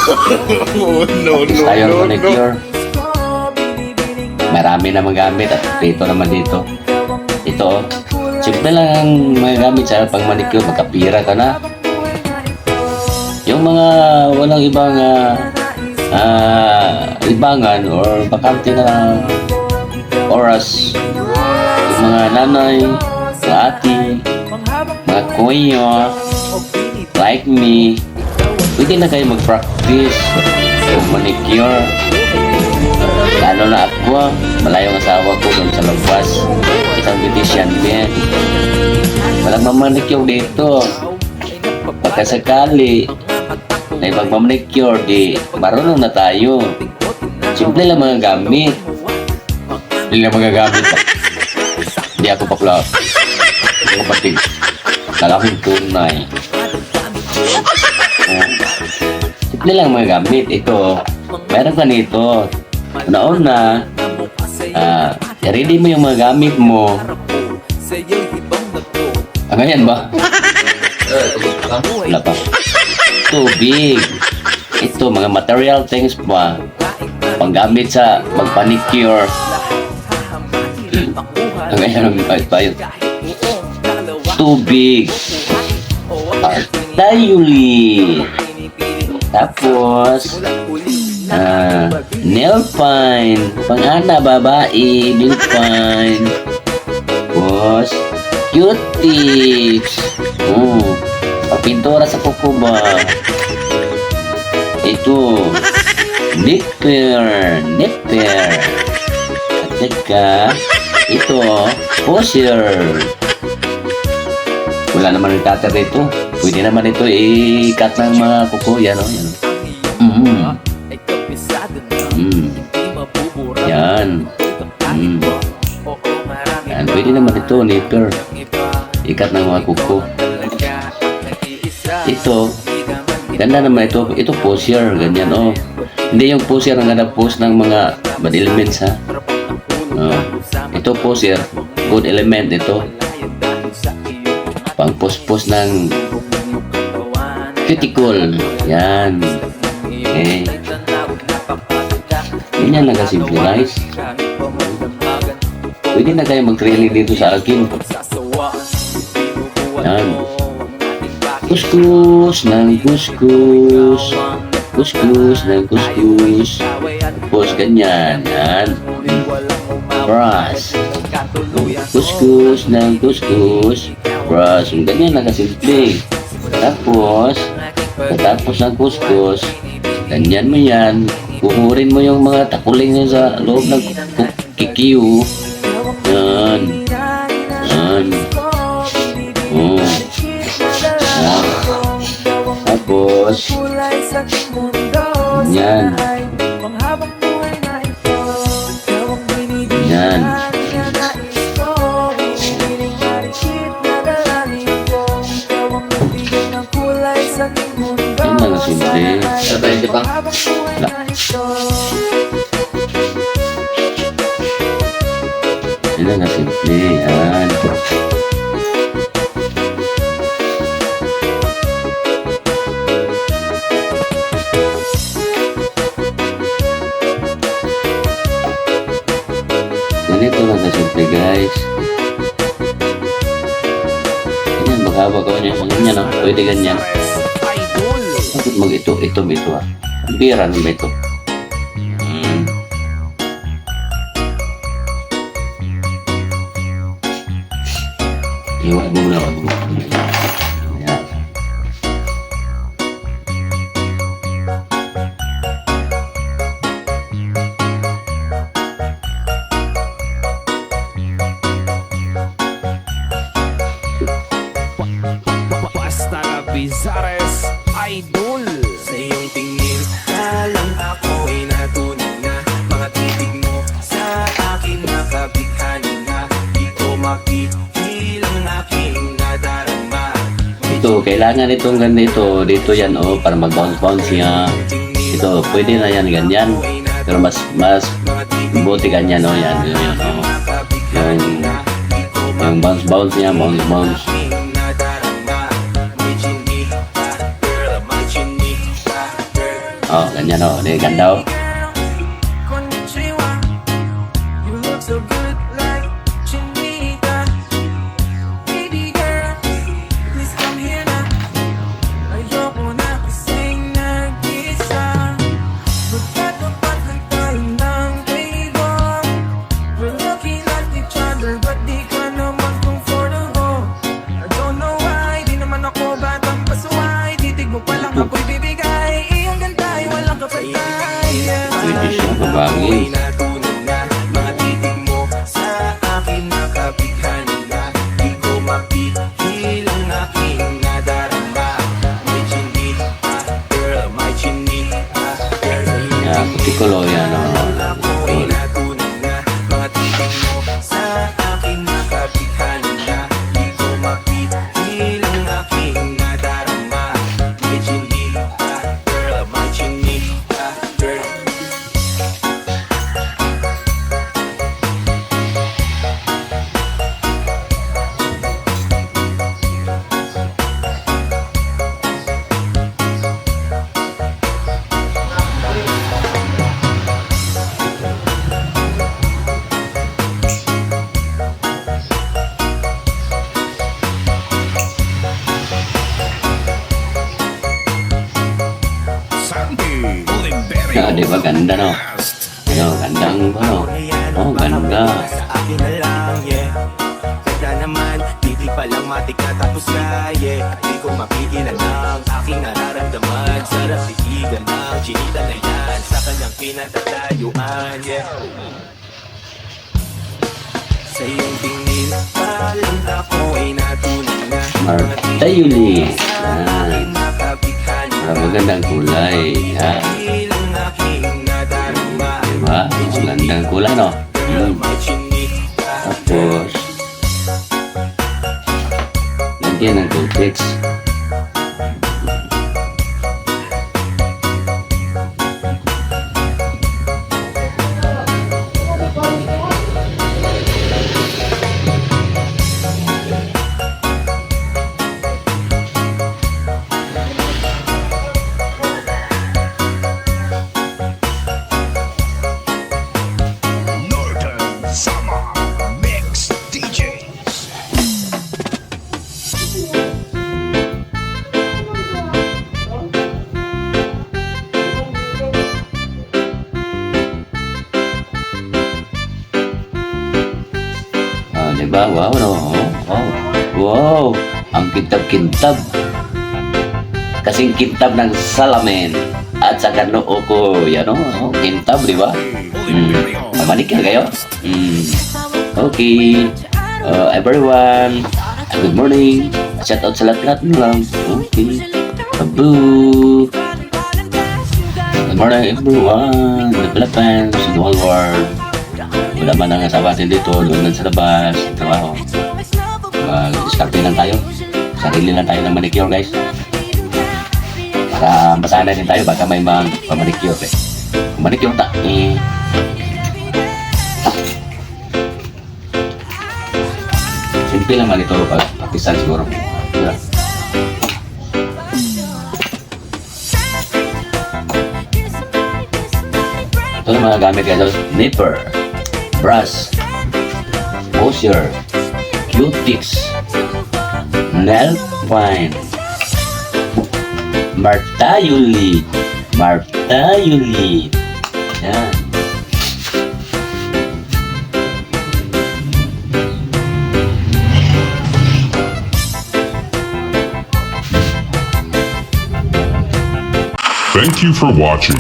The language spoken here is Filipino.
Oh, no, no, Tayo no, no. manicure. Marami na magamit at dito naman dito. Ito, simple lang ang magamit sa pang manicure, magkapira ka na. Yung mga walang ibang libangan or bakante na oras, yung mga nanay, mga ate, mga kuya, like me, pwede na kayo mag-practice ng manicure. Lalo na ako, malayo ang asawa ko doon sa labas, isang beautician din. Walang mamanicure dito. Pagkasakali na ibang mamanicure, di marunong na tayo. Simple lang mga gamit. Hindi lang mga gamit. Hindi ako bakla. Kapatid, lalaking tunay. Simple lang mga gamit. Ito, meron ka nito. Una-una, ready mo yung mga gamit mo. Ngayon ba? Wala pa. Tubig. Ito, mga material things pa. Panggamit sa magpanicure. Ngayon, tayo. Tubig. Artayuli. Tapos, nail fine. Pang-ana, babae. Nail fine. Tapos, Q-tips. Pintura sa kuko ba? Ito. Nipper. At saka, ito. Pusher. Wala naman yung cutter dito. Pwede naman ito i-cut ng mga kuko. Yan o. Yan. Yan. Pwede naman ito. Nipper. I-cut ng mga kuko. Ito, ganda naman ito. Ito pusher, ganyan Hindi yung pusher ang nag-post ng mga bad elements ha. Ito pusher, good element ito. Pang post ng cuticle. Yan. Okay. Ganyan lang kasimple guys. Pwede na kayo mag-training dito sa akin. Yan. Kuskus ng kuskus. Kuskus ng kuskus. Tapos ganyan. Yan. Brush. Kuskus ng kuskus. Brush. Ganyan lang kasimple. Tapos, katapos ng kuskus, ganyan mo yan. Kukurin mo yung mga takuling niya sa loob ng kikiw. Yan. Yan. Tapos, yan. Yan. Yan lang simple. Sabay, di ba? Wala. Yan lang simple. Yan. Ganito lang kasimple guys. Ganyan, maghawa ko niya. Ganyan pwede ganyan. Bakit mag-ito Ang bira naman ito. Iwan mo muna. Ayan. Basta na Bizares Idol. Sa iyong tingin, alam ako'y natunan na. Mga titig mo sa akin nakabighani na. Di ko makikilang aking nadarama. Ito, kailangan itong ganito. Dito yan para mag-bounce siya. Ito, pwede na yan ganyan. Pero mas buti ganyan yan. Yung bounce niya, bounce. Oh, ganyan oh. Di, ganda oh. Konnichiwa. You look so good like Chinita. Baby girl, please come here na. Ayoko na kasing nag-isa. Magkatapat lang tayo ng table. We're looking at each other but di ka naman comfortable. I don't know why, di naman ako batang pasuway. Titig mo palang ako'y bibigay. Iyong ganda ay walang kapatay. Pwede siya babangin. Natunog na mga titig mo sa akin nakabighani na. Di ko mapigil ang aking nadarama. May chinita, girl, may chinita, girl. Yan, putikulo yan oh. Ako'y natunog na mga titig mo sa akin nakabighani na. Di ko mapigil ang aking nadarama. May chinita, girl, may chinita, girl. Sandy Oliverio. Ah, di ba ganda no? Ano, gandang ano? Oh, ganda. Sa akin na lang, yeah. Ganda naman, hindi pa lang matik na tapos na, yeah. Di ko mapigilan ang aking nararamdaman. Sarap titigan ng chinita na yan sa kanyang pinatatayuan, yeah. Sa iyong tingin, palang ako ay natunan na. Marta Yuli. Sa Yan. akin nakabighani Para magandang kulay. Yan. ilang aking nadarama. Diba? Ang gandang kulay no? Girl, may chinita. Tapos, lagyan ng Gotex. Northern Summer Mix DJs. Ah, diba? Wow, no? Wow. Wow! Ang kintab-kintab. Kasing kintab ng salamin. At saka noo ko. Yan o. Oh, kintab, diba? Manikir kayo? Okay. Everyone. Good morning. Shout out sa lahat-lahat mo lang. Okay. Babu. Good morning everyone. The Philippines. The whole world. Wala man ang asawa natin dito. Doon lang sa labas. Trabaho. Mag-start lang tayo. Sarili lang tayo ng manicure guys. Para masanay din tayo. Baka may mga manicure eh. Manicure ta. Simple naman ito pag pakisan siguro. Diba? Ito yung mga gamit guys. Nipper, brush, washer, Q-tips, nail fine, Marta Yuli. Marta Yuli. Yan. Thank you for watching.